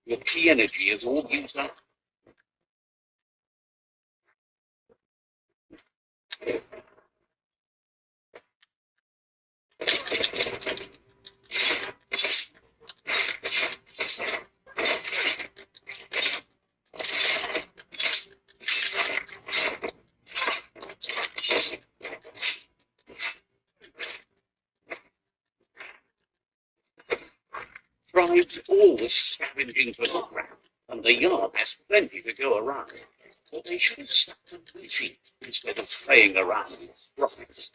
Your key energy is all used up. Tribes always scavenging for the ground, and the yard has plenty to go around. But they should have stuck to eating instead of playing around with profits.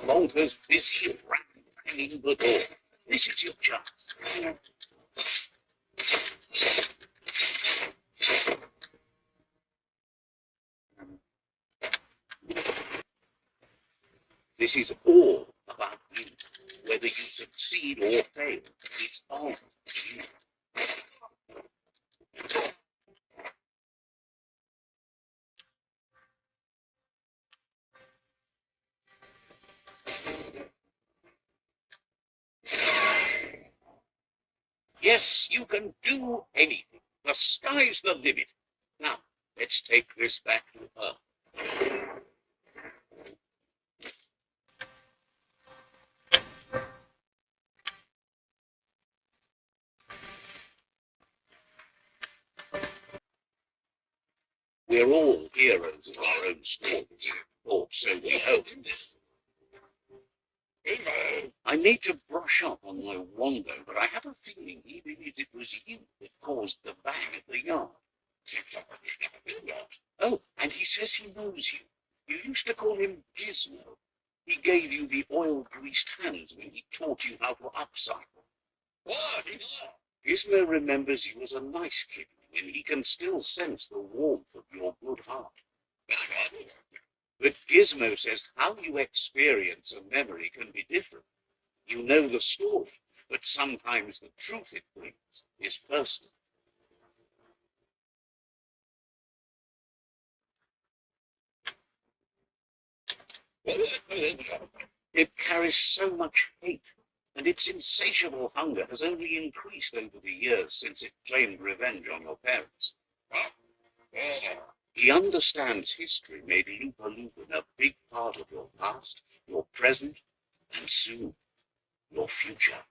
Bonker's busy banging the door. This is your chance. This is all about you. Whether you succeed or fail, it's all you. Yes, you can do anything. The sky's the limit. Now, let's take this back to Earth. We're all heroes of our own stories, or so we hope. I need to brush up on my Wando, but I have a feeling even if it was you that caused the bang at the yard. Oh, and he says he knows you. You used to call him Gizmo. He gave you the oil-greased hands when he taught you how to upcycle. What? Gizmo remembers you as a nice kid, and he can still sense the warmth of your good heart. But Gizmo says how you experience a memory can be different. You know the story, but sometimes the truth it brings is personal. It carries so much hate, and its insatiable hunger has only increased over the years since it claimed revenge on your parents. He understands history made Lupa Lupin a big part of your past, your present, and soon, your future.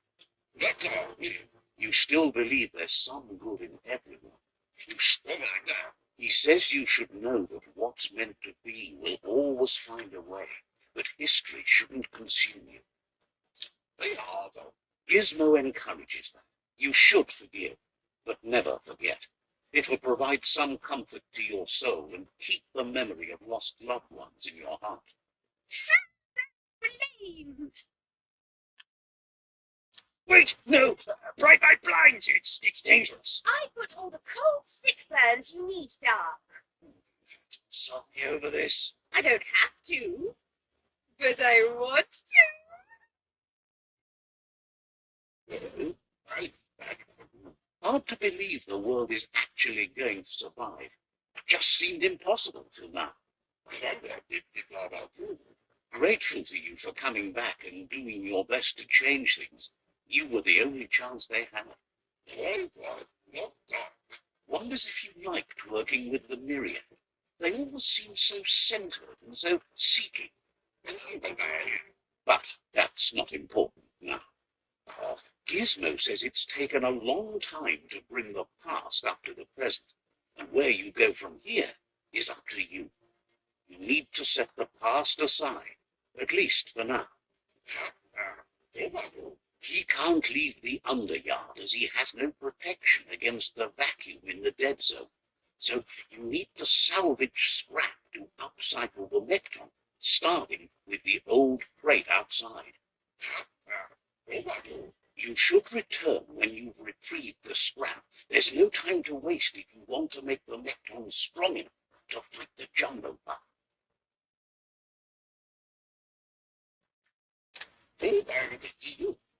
You still believe there's some good in everyone. He says you should know that what's meant to be will always find a way, but history shouldn't consume you. Gizmo encourages that. You should forgive, but never forget. It will provide some comfort to your soul and keep the memory of lost loved ones in your heart. Wait, no! Bright light blinds! It's dangerous. I put all the cold, sick burns you need, Dark. Sorry over this. I don't have to, but I want to. Hard to believe the world is actually going to survive. just seemed impossible till now. Grateful to you for coming back and doing your best to change things. You were the only chance they had. Wonders if you liked working with the Myriad. They always seem so centered and so seeking. But that's not important now. Gizmo says it's taken a long time to bring the past up to the present, and where you go from here is up to you. You need to set the past aside, at least for now. He can't leave the underyard as he has no protection against the vacuum in the dead zone. So you need to salvage scrap to upcycle the Meckton, starting with the old freight outside. You should return when you've retrieved the scrap. There's no time to waste if you want to make the Meckton strong enough to fight the Jumbo Pup.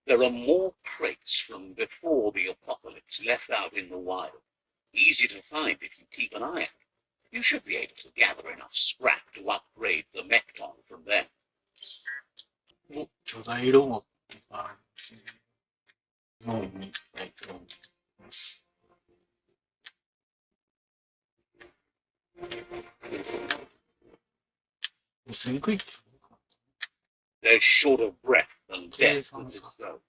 There are more crates from before the apocalypse left out in the wild. Easy to find if you keep an eye out. You should be able to gather enough scrap to upgrade the Meckton from them. 巨大ロボットがあるんですね。脳に行きたいと思います。潜空域 They're short of breath and death with this zone.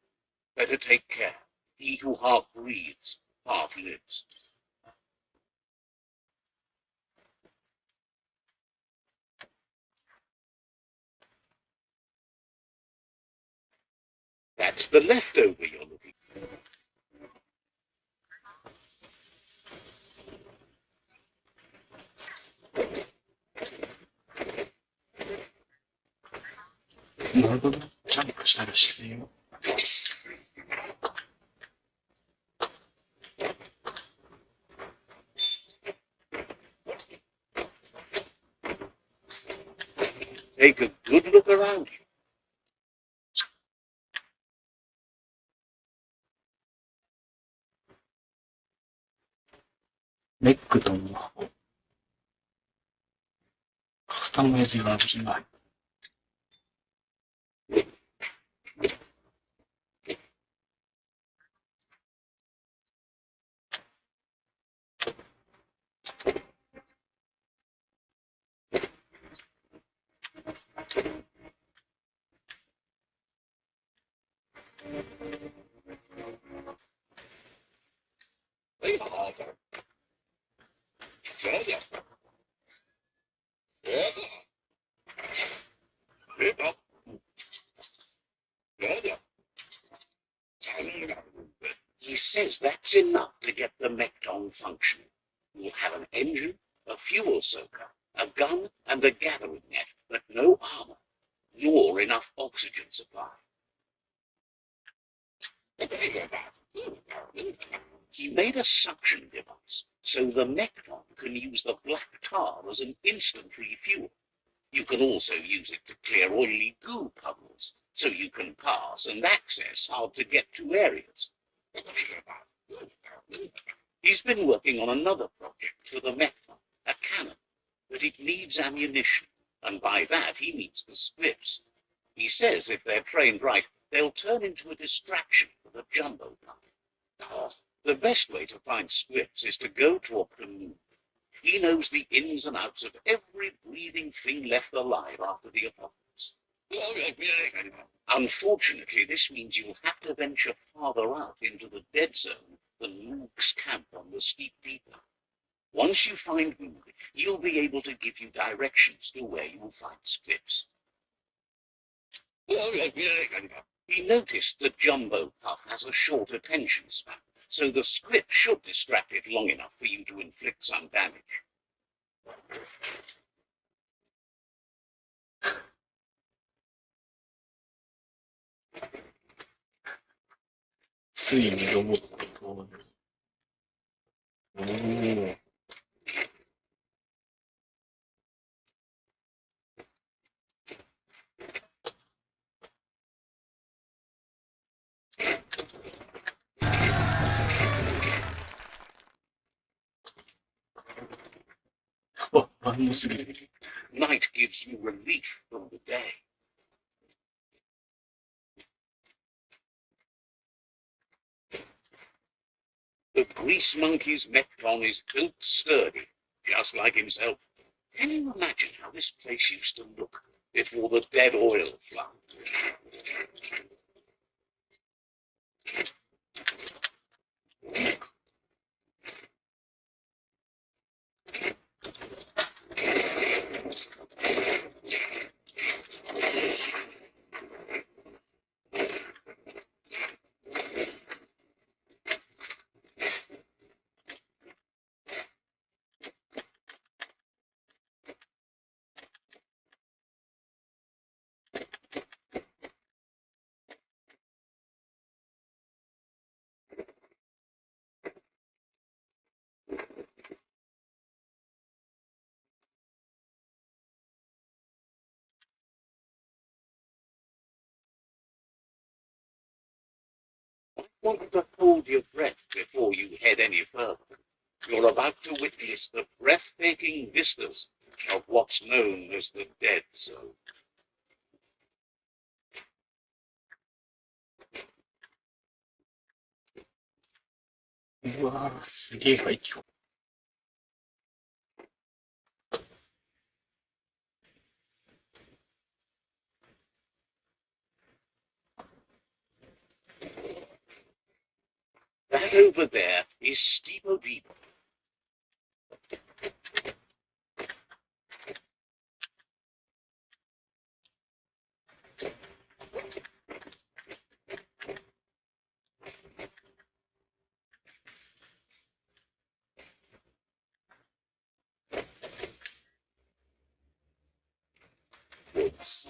Better take care. He who half breathes, half lives. That's the leftover you're looking for. Take a good look around you. メックトンの箱。カスタマイズができない。He says that's enough to get the Meckton functioning. You'll have an engine, a fuel soaker, a gun, and a gathering net, but no armor, nor enough oxygen supply. He made a suction device, so the Meckton can use the black tar as an instant refuel. You can also use it to clear oily goo puddles, so you can pass and access hard-to-get-to areas. He's been working on another project for the Meckton, a cannon, but it needs ammunition, and by that he needs the scripts. He says if they're trained right, they'll turn into a distraction for the Jumbo Pup. The best way to find scripts is to go to Optimum Moon. He knows the ins and outs of every breathing thing left alive after the apocalypse. Unfortunately, this means you'll have to venture farther out into the dead zone than Moog's camp on the steep decline. Once you find Moog, he'll be able to give you directions to where you'll find scripts. He noticed the Jumbo Pup has a short attention span, so the script should distract it long enough for you to inflict some damage. ついにロボット登場。おー。晩の過ぎる。Night gives you relief from the day. The grease monkey's Meckton is built sturdy, just like himself. Can you imagine how this place used to look before the dead oil flood? Want to hold your breath before you head any further. You're about to witness the breathtaking vistas of what's known as the Dead Zone. うわー、すげえ廃墟。That over there is Steepo Deepo. Woods.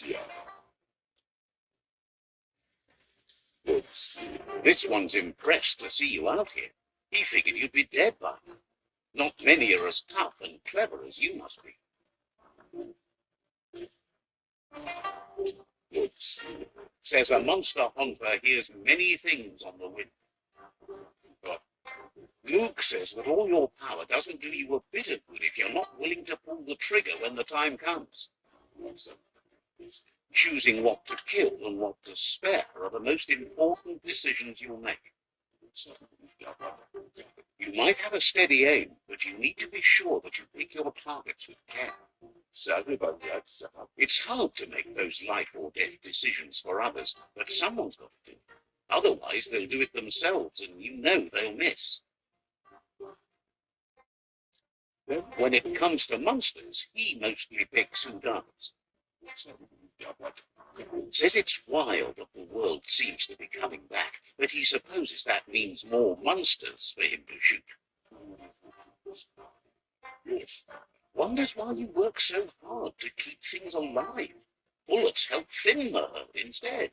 Yeah. Woods. This one's impressed to see you out here. He figured you'd be dead by now. Not many are as tough and clever as you must be. Woods. Says a monster hunter hears many things on the wind. But Luke says that all your power doesn't do you a bit of good if you're not willing to pull the trigger when the time comes. Choosing what to kill and what to spare are the most important decisions you'll make. You might have a steady aim, but you need to be sure that you pick your targets with care. It's hard to make those life or death decisions for others, but someone's got to do it. Otherwise, they'll do it themselves, and you know they'll miss. When it comes to monsters, he mostly picks who does. Says it's wild that the world seems to be coming back, but he supposes that means more monsters for him to shoot. Yes. Wonders why you work so hard to keep things alive. Bullets help thin the herd instead.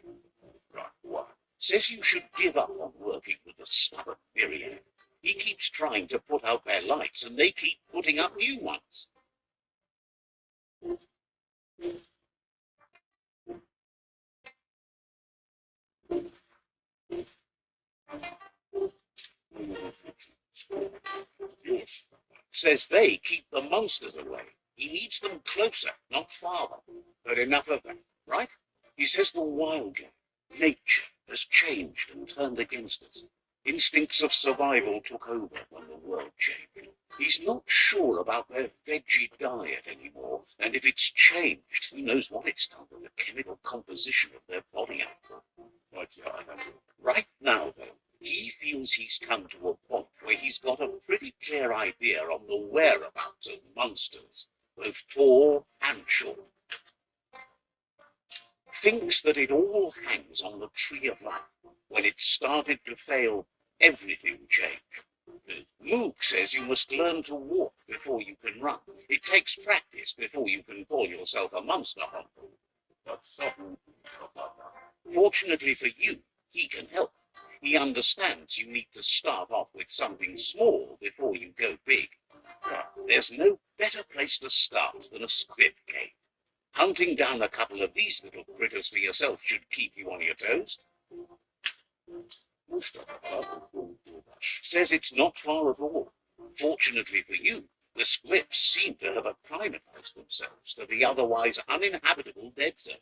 Right, what? Says you should give up on working with the stubborn Miriam. He keeps trying to put out their lights, and they keep putting up new ones. Yes. Says they keep the monsters away. He needs them closer, not farther. But enough of that, right? He says the wildlife, nature, has changed and turned against us. Instincts of survival took over when the world changed. He's not sure about their veggie diet anymore, and if it's changed, who knows what it's done to the chemical composition of their body output. Right now, though, he feels he's come to a point where he's got a pretty clear idea on the whereabouts of monsters, both tall and short. Thinks that it all hangs on the tree of life. When it started to fail, everything changed. Luke says you must learn to walk before you can run. It takes practice before you can call yourself a monster hunter. Fortunately for you, he can help. He understands you need to start off with something small before you go big. There's no better place to start than a script game. Hunting down a couple of these little critters for yourself should keep you on your toes. says it's not far at all. Fortunately for you, the scripts seem to have acclimatized themselves to the otherwise uninhabitable dead zone.